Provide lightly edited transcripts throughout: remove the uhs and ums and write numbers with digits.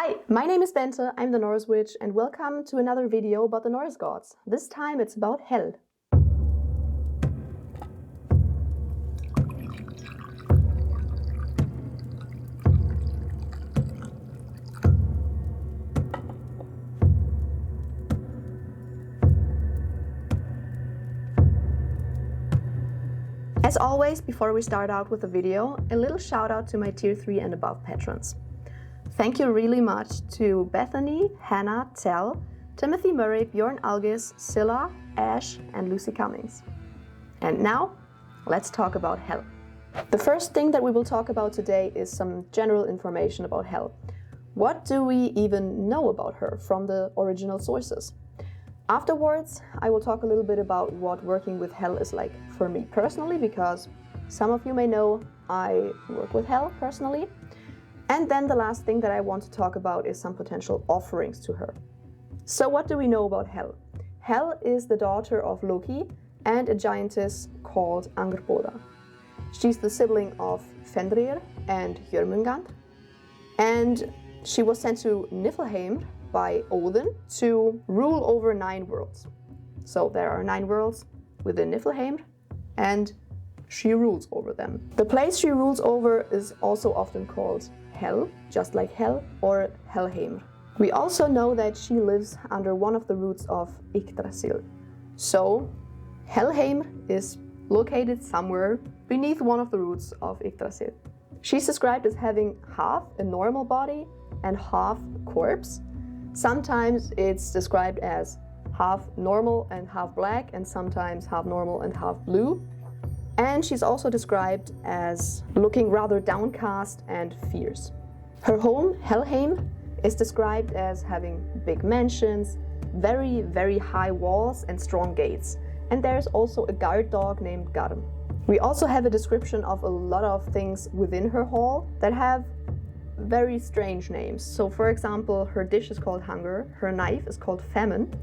Hi, my name is Bente, I'm the Norse Witch, and welcome to another video about the Norse gods. This time it's about Hel. As always, before we start out with the video, a little shout out to my tier 3 and above patrons. Thank you really much to Bethany, Hannah, Tell, Timothy Murray, Bjorn Algis, Scylla, Ash, and Lucy Cummings. And now, let's talk about Hel. The first thing that we will talk about today is some general information about Hel. What do we even know about her from the original sources? Afterwards, I will talk a little bit about what working with Hel is like for me personally, because some of you may know I work with Hel personally. And then the last thing that I want to talk about is some potential offerings to her. So what do we know about Hel? Hel is the daughter of Loki and a giantess called Angrboda. She's the sibling of Fenrir and Jörmungand, and she was sent to Niflheim by Odin to rule over 9 worlds. So there are 9 worlds within Niflheim, and she rules over them. The place she rules over is also often called Hel, just like Hel, or Helheim. We also know that she lives under one of the roots of Yggdrasil. So Helheim is located somewhere beneath one of the roots of Yggdrasil. She's described as having half a normal body and half corpse. Sometimes it's described as half normal and half black, and sometimes half normal and half blue. And she's also described as looking rather downcast and fierce. Her home, Helheim, is described as having big mansions, very, very high walls and strong gates. And there's also a guard dog named Garm. We also have a description of a lot of things within her hall that have very strange names. So for example, her dish is called Hunger, her knife is called Famine,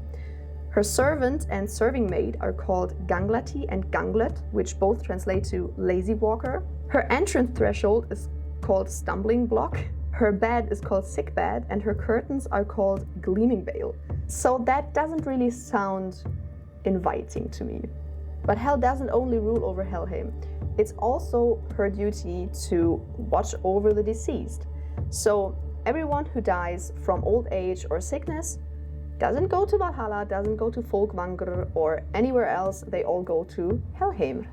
her servant and serving maid are called Ganglati and Ganglet, which both translate to lazy walker. Her entrance threshold is called Stumbling Block. Her bed is called Sick Bed, and her curtains are called Gleaming Veil. So that doesn't really sound inviting to me. But Hel doesn't only rule over Helheim. It's also her duty to watch over the deceased. So everyone who dies from old age or sickness doesn't go to Valhalla, doesn't go to Folkvangr or anywhere else, they all go to Helheim.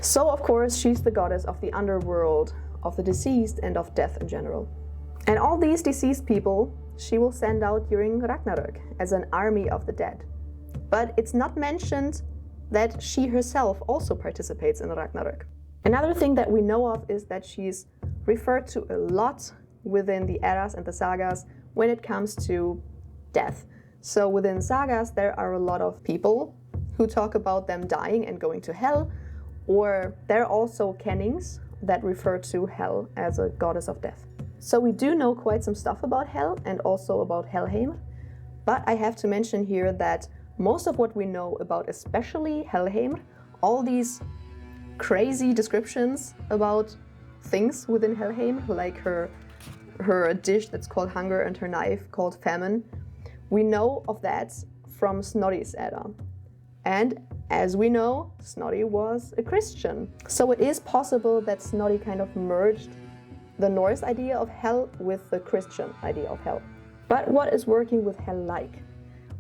So of course she's the goddess of the underworld, of the deceased and of death in general. And all these deceased people she will send out during Ragnarök as an army of the dead. But it's not mentioned that she herself also participates in Ragnarök. Another thing that we know of is that she's referred to a lot within the Eddas and the Sagas when it comes to death. So within sagas, there are a lot of people who talk about them dying and going to Hel, or there are also kennings that refer to Hel as a goddess of death. So we do know quite some stuff about Hel and also about Helheim, but I have to mention here that most of what we know about especially Helheim, all these crazy descriptions about things within Helheim, like her dish that's called Hunger and her knife called Famine, we know of that from Snorri's Edda. And as we know, Snorri was a Christian. So it is possible that Snorri kind of merged the Norse idea of Hel with the Christian idea of Hel. But what is working with Hel like?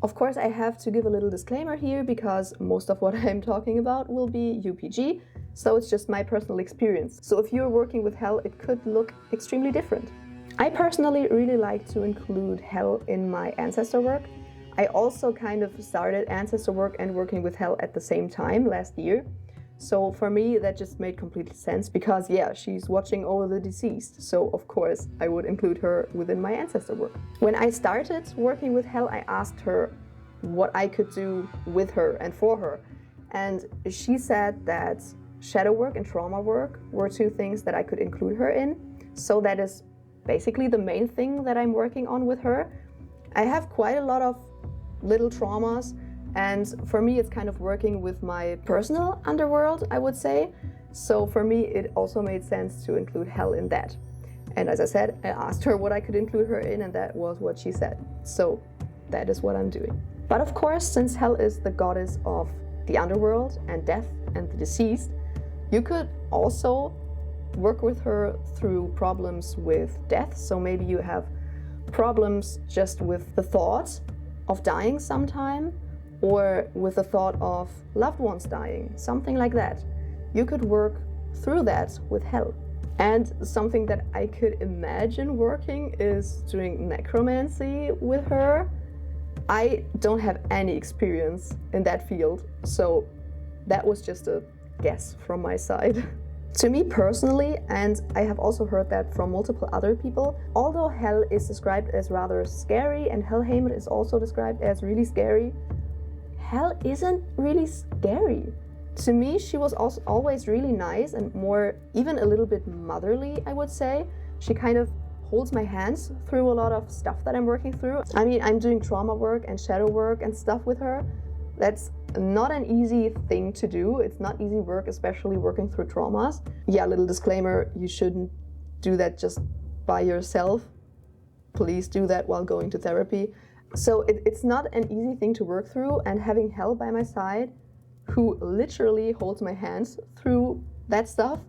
Of course, I have to give a little disclaimer here because most of what I'm talking about will be UPG, so it's just my personal experience. So if you're working with Hel, it could look extremely different. I personally really like to include Hel in my ancestor work. I also kind of started ancestor work and working with Hel at the same time last year. So for me, that just made complete sense because yeah, she's watching over the deceased. So of course, I would include her within my ancestor work. When I started working with Hel, I asked her what I could do with her and for her. And she said that shadow work and trauma work were 2 things that I could include her in. So that is basically the main thing that I'm working on with her. I have quite a lot of little traumas, and for me it's kind of working with my personal underworld, I would say. So for me it also made sense to include Hel in that. And as I said, I asked her what I could include her in, and that was what she said. So that is what I'm doing. But of course, since Hel is the goddess of the underworld and death and the deceased, you could also work with her through problems with death. So maybe you have problems just with the thought of dying sometime, or with the thought of loved ones dying, something like that. You could work through that with Hel. And something that I could imagine working is doing necromancy with her. I don't have any experience in that field, so that was just a guess from my side. To me personally, and I have also heard that from multiple other people, although Hel is described as rather scary and Helheim is also described as really scary, Hel isn't really scary. To me, she was also always really nice and more, even a little bit motherly, I would say. She kind of holds my hands through a lot of stuff that I'm working through. I mean, I'm doing trauma work and shadow work and stuff with her. That's not an easy thing to do. It's not easy work, especially working through traumas. Yeah, little disclaimer, you shouldn't do that just by yourself. Please do that while going to therapy. So it's not an easy thing to work through, and having Hel by my side, who literally holds my hands through that stuff,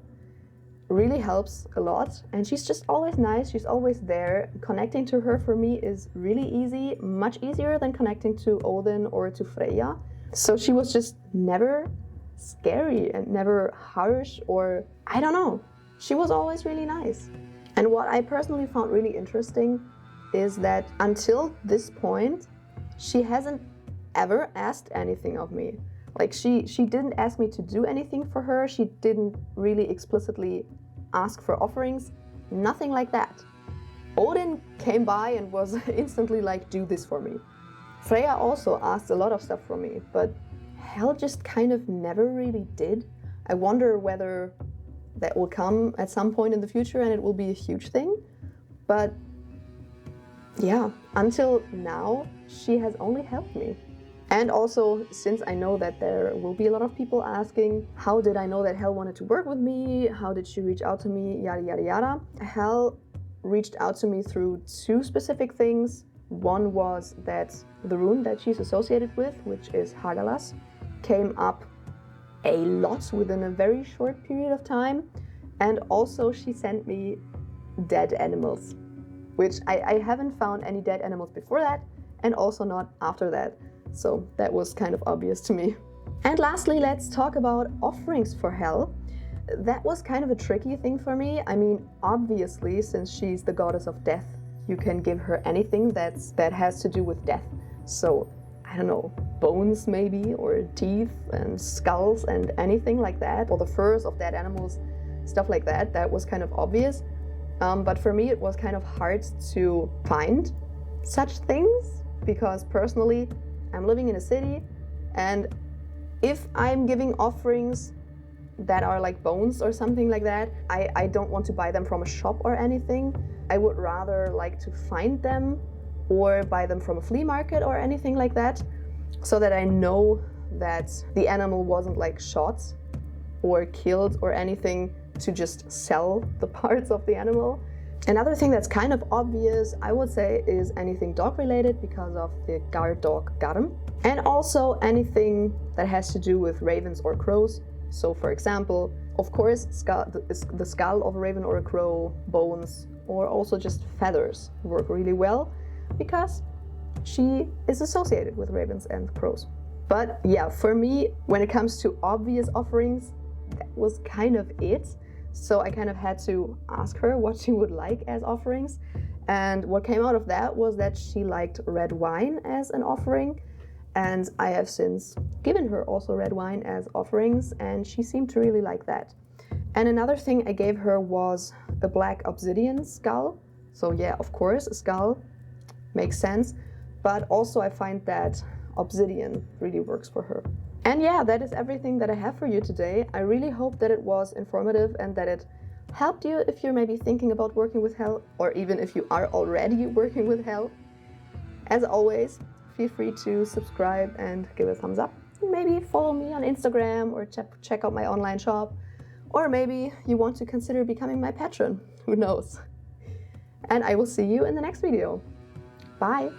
really helps a lot. And she's just always nice, she's always there. Connecting to her for me is really easy, much easier than connecting to Odin or to Freyja. So she was just never scary and never harsh, or I don't know. She was always really nice. And what I personally found really interesting is that until this point, she hasn't ever asked anything of me. Like she didn't ask me to do anything for her. She didn't really explicitly ask for offerings, nothing like that. Odin came by and was instantly like, do this for me. Freya also asked a lot of stuff from me, but Hel just kind of never really did. I wonder whether that will come at some point in the future and it will be a huge thing. But yeah, until now, she has only helped me. And also, since I know that there will be a lot of people asking, how did I know that Hel wanted to work with me? How did she reach out to me? Yada, yada, yada. Hel reached out to me through two specific things. One was that the rune that she's associated with, which is Hagalas, came up a lot within a very short period of time. And also she sent me dead animals, which I haven't found any dead animals before that, and also not after that. So that was kind of obvious to me. And lastly, let's talk about offerings for Hel. That was kind of a tricky thing for me. I mean, obviously, since she's the goddess of death, you can give her anything that has to do with death. So, I don't know, bones maybe, or teeth and skulls and anything like that, or the furs of dead animals, stuff like that. That was kind of obvious. But for me, it was kind of hard to find such things, because personally, I'm living in a city, and if I'm giving offerings that are like bones or something like that, I don't want to buy them from a shop or anything. I would rather like to find them or buy them from a flea market or anything like that, so that I know that the animal wasn't like shot or killed or anything to just sell the parts of the animal. Another thing that's kind of obvious, I would say, is anything dog related, because of the guard dog Garm, and also anything that has to do with ravens or crows. So for example, of course, the skull of a raven or a crow, bones, or also just feathers work really well, because she is associated with ravens and crows. But yeah, for me, when it comes to obvious offerings, that was kind of it. So I kind of had to ask her what she would like as offerings. And what came out of that was that she liked red wine as an offering. And I have since given her also red wine as offerings, and she seemed to really like that. And another thing I gave her was a black obsidian skull. So yeah, of course, a skull makes sense. But also I find that obsidian really works for her. And yeah, that is everything that I have for you today. I really hope that it was informative and that it helped you if you're maybe thinking about working with Hel, or even if you are already working with Hel. As always, feel free to subscribe and give a thumbs up. Maybe follow me on Instagram or check out my online shop. Or maybe you want to consider becoming my patron. Who knows? and I will see you in the next video. Bye!